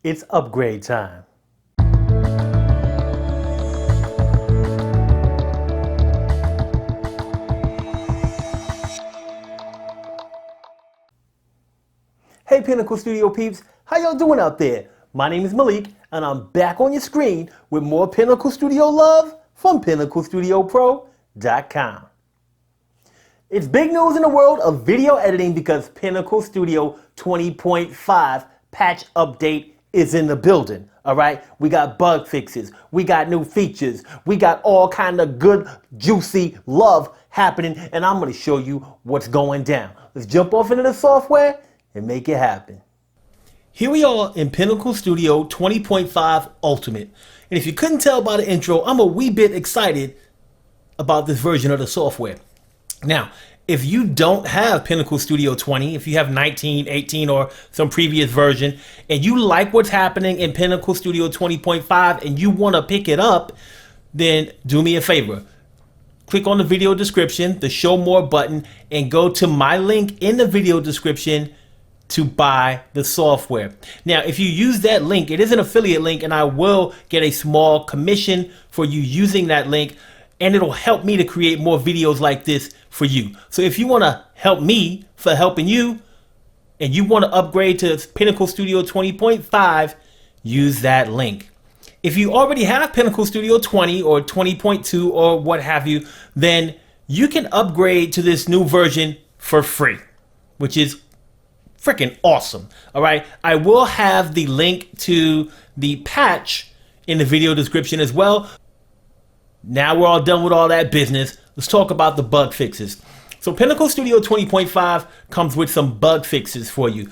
It's upgrade time. Hey Pinnacle Studio peeps, how y'all doing out there? My name is Maliek and I'm back on your screen with more Pinnacle Studio love from PinnacleStudioPro.com. It's big news in the world of video editing because Pinnacle Studio 20.5 patch update is in the building. All right, we got bug fixes, we got new features, we got all kind of good juicy love happening, and I'm going to show you what's going down. Let's jump off into the software and make it happen. Here we are in Pinnacle Studio 20.5 Ultimate. And if you couldn't tell by the intro, I'm a wee bit excited about this version of the software. Now, if you don't have Pinnacle Studio 20, if you have 19, 18, or some previous version, and you like what's happening in Pinnacle Studio 20.5 and you want to pick it up, then do me a favor. Click on the video description, the show more button, and go to my link in the video description to buy the software. Now, if you use that link, it is an affiliate link and I will get a small commission for you using that link, and it'll help me to create more videos like this for you. So if you want to help me for helping you and you want to upgrade to Pinnacle Studio 20.5, use that link. If you already have Pinnacle Studio 20 or 20.2 or what have you, then you can upgrade to this new version for free, which is freaking awesome. All right, I will have the link to the patch in the video description as well. Now we're all done with all that business. Let's talk about the bug fixes. So Pinnacle Studio 20.5 comes with some bug fixes for you.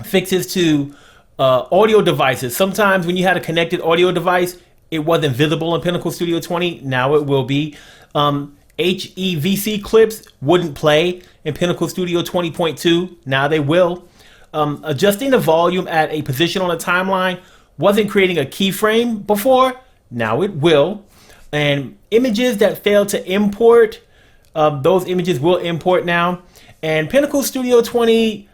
Fixes to audio devices. Sometimes when you had a connected audio device, it wasn't visible in Pinnacle Studio 20. Now it will be. HEVC clips wouldn't play in Pinnacle Studio 20.2. Now they will. Adjusting the volume at a position on a timeline wasn't creating a keyframe before. Now it will. And images that fail to import, those images will import now. And Pinnacle Studio 20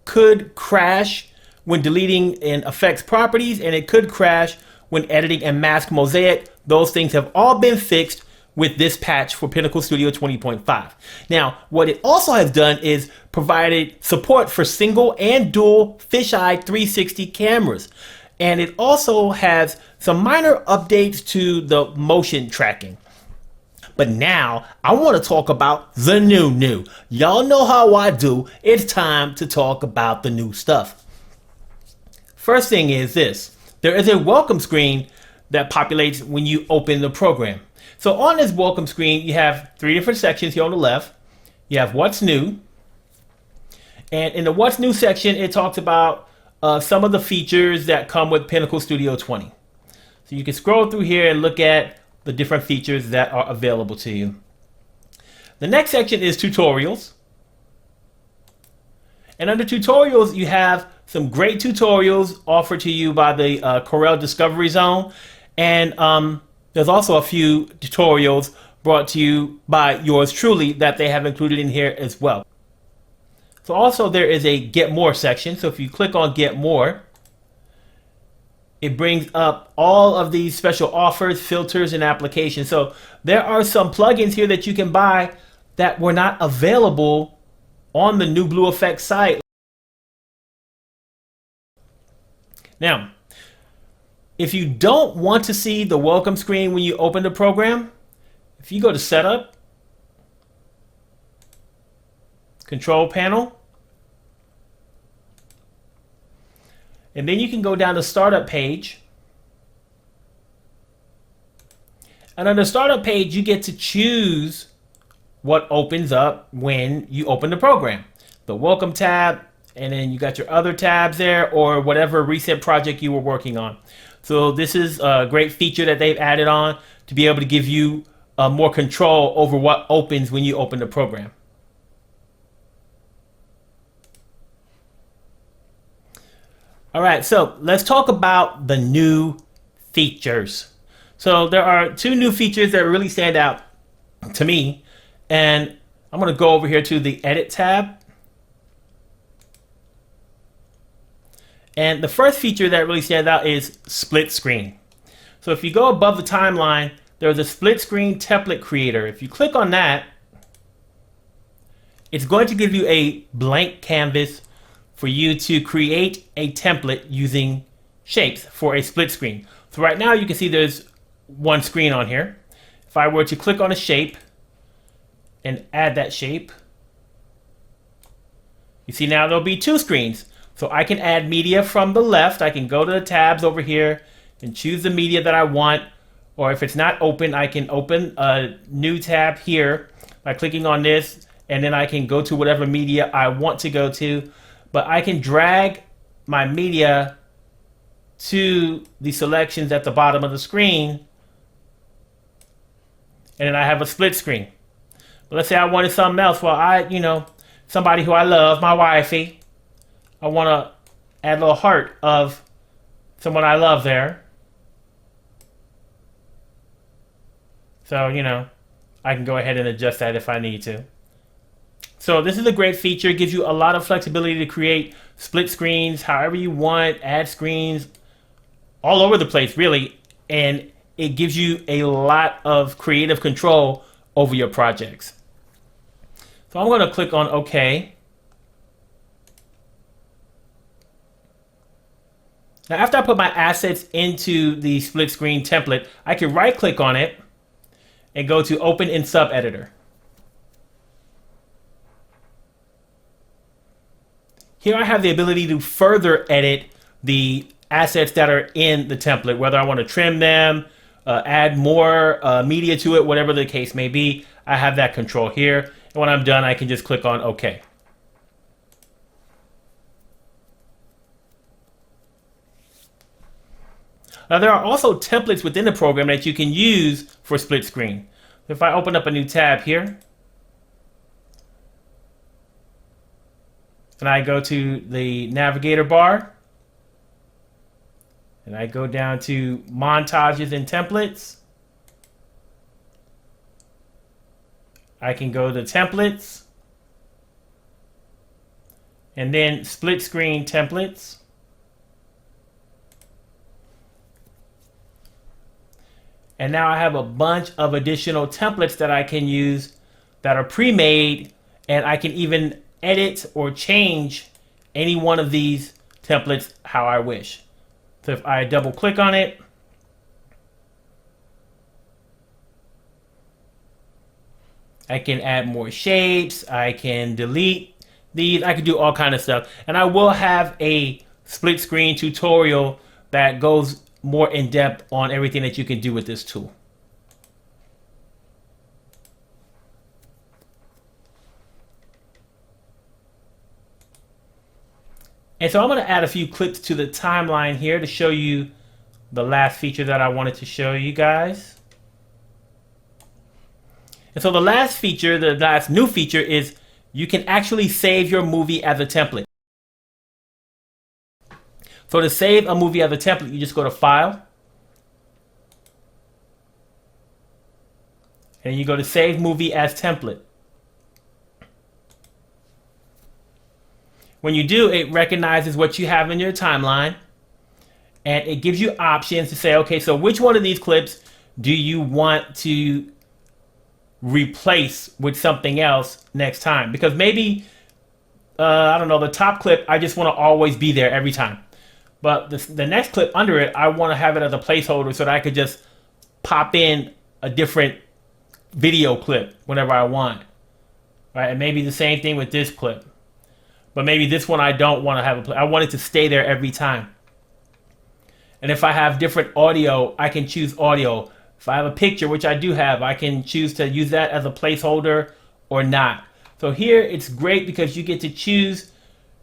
could crash when deleting in effects properties, and it could crash when editing and mask mosaic. Those things have all been fixed with this patch for Pinnacle Studio 20.5. Now, what it also has done is provided support for single and dual fisheye 360 cameras. And it also has some minor updates to the motion tracking. But now I want to talk about the new. Y'all know how I do. It's time to talk about the new stuff. First thing is this. There is a welcome screen that populates when you open the program. So on this welcome screen, you have three different sections here on the left. You have what's new. And in the what's new section, it talks about some of the features that come with Pinnacle Studio 20. So you can scroll through here and look at the different features that are available to you. The next section is tutorials. And under tutorials, you have some great tutorials offered to you by the Corel Discovery Zone. And there's also a few tutorials brought to you by yours truly that they have included in here as well. So also there is a Get More section. So if you click on Get More, it brings up all of these special offers, filters, and applications. So there are some plugins here that you can buy that were not available on the New Blue Effects site. Now, if you don't want to see the welcome screen when you open the program, if you go to Setup, Control Panel, and then you can go down to Startup Page. And on the Startup Page, you get to choose what opens up when you open the program. The Welcome tab, and then you got your other tabs there, or whatever recent project you were working on. So this is a great feature that they've added on to be able to give you more control over what opens when you open the program. All right, so let's talk about the new features. So there are two new features that really stand out to me, and I'm going to go over here to the Edit tab. And the first feature that really stands out is split screen. So if you go above the timeline, there's a split screen template creator. If you click on that, it's going to give you a blank canvas for you to create a template using shapes for a split screen. So right now you can see there's one screen on here. If I were to click on a shape and add that shape, you see now there'll be two screens. So I can add media from the left. I can go to the tabs over here and choose the media that I want. Or if it's not open, I can open a new tab here by clicking on this, and then I can go to whatever media I want to go to. But I can drag my media to the selections at the bottom of the screen, and then I have a split screen. But let's say I wanted something else. Well, somebody who I love, my wifey, I want to add a little heart of someone I love there. So, I can go ahead and adjust that if I need to. So this is a great feature. It gives you a lot of flexibility to create split screens however you want, add screens all over the place, really. And it gives you a lot of creative control over your projects. So I'm going to click on OK. Now, after I put my assets into the split screen template, I can right click on it and go to Open in Sub-Editor. Here I have the ability to further edit the assets that are in the template, whether I want to trim them, add more media to it, whatever the case may be. I have that control here. And when I'm done, I can just click on OK. Now, there are also templates within the program that you can use for split screen. If I open up a new tab here, and I go to the navigator bar, and I go down to montages and templates, I can go to templates, and then split screen templates. And now I have a bunch of additional templates that I can use that are pre-made, and I can even edit or change any one of these templates how I wish. So if I double click on it, I can add more shapes, I can delete these, I can do all kind of stuff. And I will have a split screen tutorial that goes more in depth on everything that you can do with this tool. And so I'm going to add a few clips to the timeline here to show you the last feature that I wanted to show you guys. And so the last feature, the last new feature, is you can actually save your movie as a template. So to save a movie as a template, you just go to File, and you go to Save Movie as Template. When you do, it recognizes what you have in your timeline, and it gives you options to say, okay, so which one of these clips do you want to replace with something else next time? Because maybe, I don't know, the top clip, I just want to always be there every time. But the next clip under it, I want to have it as a placeholder so that I could just pop in a different video clip whenever I want. Right? And maybe the same thing with this clip. But maybe this one I don't want to have I want it to stay there every time. And if I have different audio, I can choose audio. If I have a picture, which I do have, I can choose to use that as a placeholder or not. So here it's great because you get to choose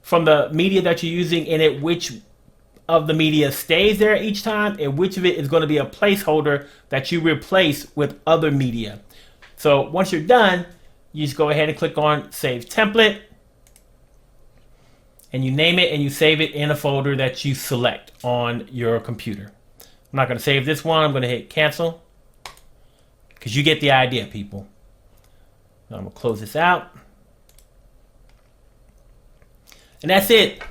from the media that you're using in it which of the media stays there each time and which of it is going to be a placeholder that you replace with other media. So once you're done, you just go ahead and click on Save Template, and you name it and you save it in a folder that you select on your computer. I'm not going to save this one. I'm going to hit Cancel because you get the idea, people. Now I'm going to close this out. And that's it.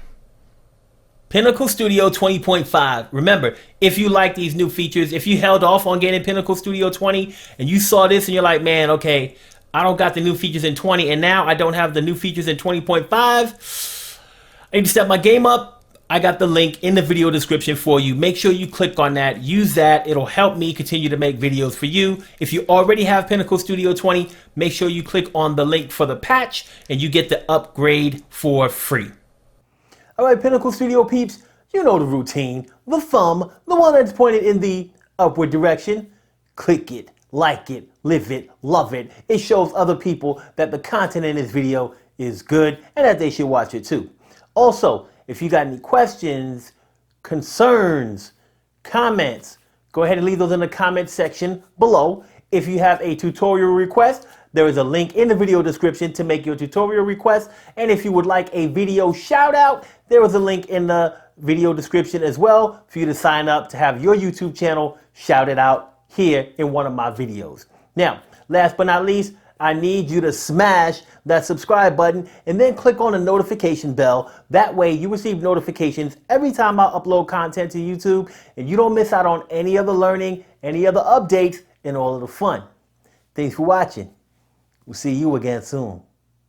Pinnacle Studio 20.5. Remember, if you like these new features, if you held off on getting Pinnacle Studio 20 and you saw this and you're like, man, okay, I don't got the new features in 20 and now I don't have the new features in 20.5, I need to step my game up. I got the link in the video description for you. Make sure you click on that, use that. It'll help me continue to make videos for you. If you already have Pinnacle Studio 20, make sure you click on the link for the patch and you get the upgrade for free. All right, Pinnacle Studio peeps, you know the routine. The thumb, the one that's pointed in the upward direction. Click it, like it, live it, love it. It shows other people that the content in this video is good and that they should watch it too. Also, if you got any questions, concerns, comments, go ahead and leave those in the comment section below. If you have a tutorial request, there is a link in the video description to make your tutorial request. And if you would like a video shout out, there is a link in the video description as well for you to sign up to have your YouTube channel shouted out here in one of my videos. Now, last but not least, I need you to smash that subscribe button and then click on the notification bell. That way you receive notifications every time I upload content to YouTube and you don't miss out on any other learning, any other updates, and all of the fun. Thanks for watching. We'll see you again soon.